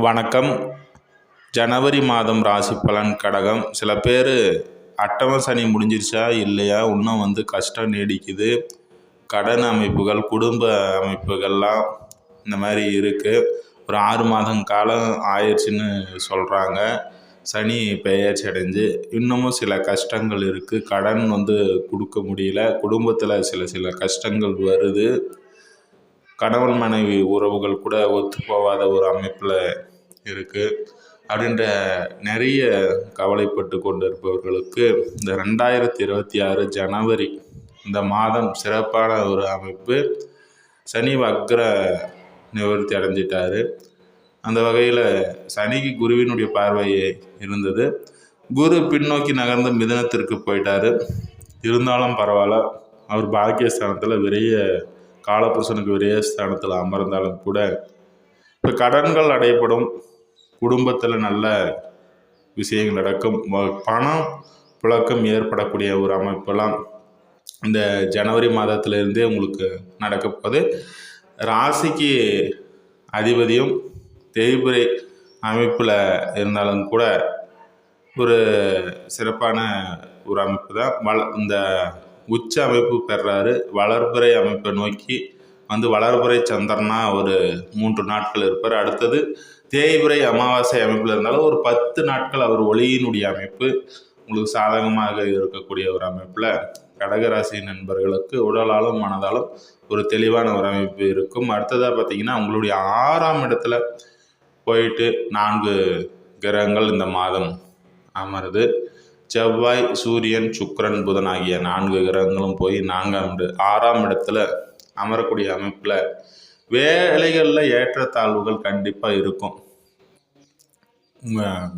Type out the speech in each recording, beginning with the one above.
வணக்கம். ஜனவரி மாதம் ராசி பலன் கடகம். சில பேர் அட்டம சனி முடிஞ்சிருச்சா இல்லையா, இன்னும் கஷ்டம் நீடிக்குது, கடன் அமைப்புகள், குடும்ப அமைப்புகள்லாம் இந்த மாதிரி இருக்குது, ஒரு 6 மாதம் காலம் ஆயிடுச்சுன்னு சொல்கிறாங்க. சனி பெயர்ச்சி அடைஞ்சு இன்னமும் சில கஷ்டங்கள் இருக்குது, கடன் கொடுக்க முடியல, குடும்பத்தில் சில கஷ்டங்கள் வருது, கணவன் மனைவி உறவுகள் கூட ஒத்து போகாத ஒரு அமைப்பில் இருக்குது அப்படின்ற நிறைய கவலைப்பட்டு கொண்டு இருப்பவர்களுக்கு இந்த 2026 ஜனவரி இந்த மாதம் சிறப்பான ஒரு அமைப்பு. சனி வக்ர நிவர்த்தி அடைஞ்சிட்டாரு. அந்த வகையில் சனிக்கு குருவினுடைய பார்வை இருந்தது. குரு பின்னோக்கி நகர்ந்து மிதனத்திற்கு போயிட்டார். இருந்தாலும் பரவாயில்ல, அவர் பாக்கியஸ்தானத்தில் விரைய காலபுருஷனுக்கு விரயஸ்தானத்தில் அமர்ந்தாலும் கூட இப்போ கடன்கள் அடையப்படும், குடும்பத்தில் நல்ல விஷயங்கள் நடக்கும், பணம் புழக்கம் ஏற்படக்கூடிய ஒரு அமைப்பெல்லாம் இந்த ஜனவரி மாதத்திலிருந்தே உங்களுக்கு நடக்க போகுது. ராசிக்கு அதிபதியும் தேய்பிரை அமைப்பில் இருந்தாலும் கூட ஒரு சிறப்பான ஒரு அமைப்பு தான். இந்த உச்ச அமைப்பு பெறாரு, வளர்பிறை அமைப்பை நோக்கி வளர்பிறை சந்திரனா ஒரு 3 நாட்கள் இருப்பார். அடுத்தது தேய்பிறை அமாவாசை அமைப்பில் இருந்தாலும் ஒரு 10 நாட்கள் அவர் ஒளியினுடைய அமைப்பு உங்களுக்கு சாதகமாக இருக்கக்கூடிய ஒரு அமைப்பில் கடகராசி நண்பர்களுக்கு உடலாலும் மனதாலும் ஒரு தெளிவான ஒரு அமைப்பு இருக்கும். அடுத்ததாக பார்த்தீங்கன்னா, உங்களுடைய 6ஆம் இடத்துல போயிட்டு 4 கிரகங்கள் இந்த மாதம் அமருது. செவ்வாய், சூரியன், சுக்கிரன், புதன் ஆகிய 4 கிரகங்களும் போய் 6ஆம் இடத்துல அமரக்கூடிய அமைப்பில் வேலைகளில் ஏற்றத்தாழ்வுகள் கண்டிப்பாக இருக்கும்.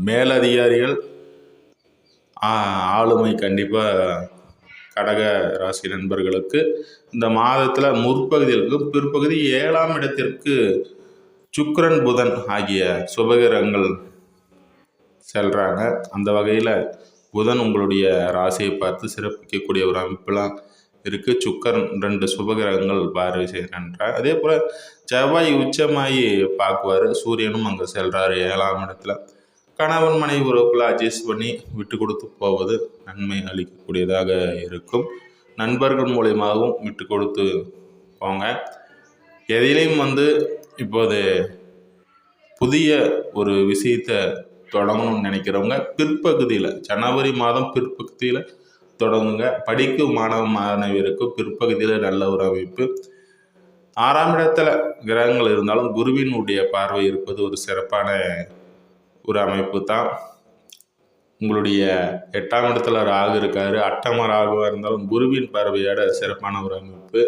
மேலதிகாரிகள் ஆளுமை கண்டிப்பாக கடக ராசி நண்பர்களுக்கு இந்த மாதத்தில் முற்பகுதியிற்கு பிற்பகுதி 7ஆம் இடத்திற்கு சுக்கிரன், புதன் ஆகிய சுபகிரகங்கள் செல்கிறாங்க. அந்த வகையில் புதன் உங்களுடைய ராசியை பார்த்து சிறப்பிக்கக்கூடிய ஒரு அமைப்பெல்லாம் இருக்குது. சுக்கிரன் 2 சுபகிரகங்கள் பார்வை செய்கிறார். அதே போல் செவ்வாய் உச்சமாகி பார்க்குவார். சூரியனும் அங்கே செல்கிறாரு 7ஆம் இடத்துல. கணவன் மனைவி உறவுக்குள்ள அட்ஜஸ்ட் பண்ணி விட்டு கொடுத்து போவது நன்மை அளிக்கக்கூடியதாக இருக்கும். நண்பர்கள் மூலியமாகவும் விட்டு கொடுத்து போங்க. எதிலையும் இப்போது புதிய ஒரு விஷயத்தை தொடங்கணும்னு நினைக்கிறவங்க பிற்பகுதியில், ஜனவரி மாதம் பிற்பகுதியில் தொடங்குங்க. படிக்கும் மாணவியருக்கு பிற்பகுதியில் நல்ல ஒரு அமைப்பு. 6ஆம் இடத்துல கிரகங்கள் இருந்தாலும் குருவினுடைய பார்வை இருப்பது ஒரு சிறப்பான ஒரு அமைப்பு தான். உங்களுடைய 8ஆம் இடத்துல ராகு இருக்காரு. அட்டம ராகுவாக இருந்தாலும் குருவின் பார்வையோட சிறப்பான ஒரு அமைப்பு.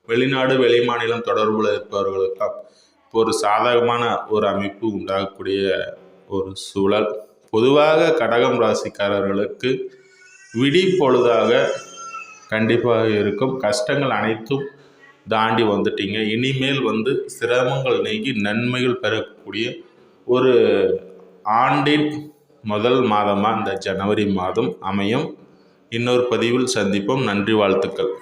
வெளிநாடு வெளிமாநிலம் தொடர்புல இருப்பவர்களுக்கெல்லாம் ஒரு சாதகமான ஒரு அமைப்பு உண்டாகக்கூடிய ஒரு சூழல். பொதுவாக கடகம் ராசிக்காரர்களுக்கு விடி பொழுதாக கண்டிப்பாக இருக்கும். கஷ்டங்கள் அனைத்தும் தாண்டி வந்துட்டீங்க. இனிமேல் சிரமங்கள் நீங்கி நன்மைகள் பெறக்கூடிய ஒரு ஆண்டின் முதல் மாதமாக இந்த ஜனவரி மாதம் அமையும். இன்னொரு பதிவில் சந்திப்போம். நன்றி, வாழ்த்துக்கள்.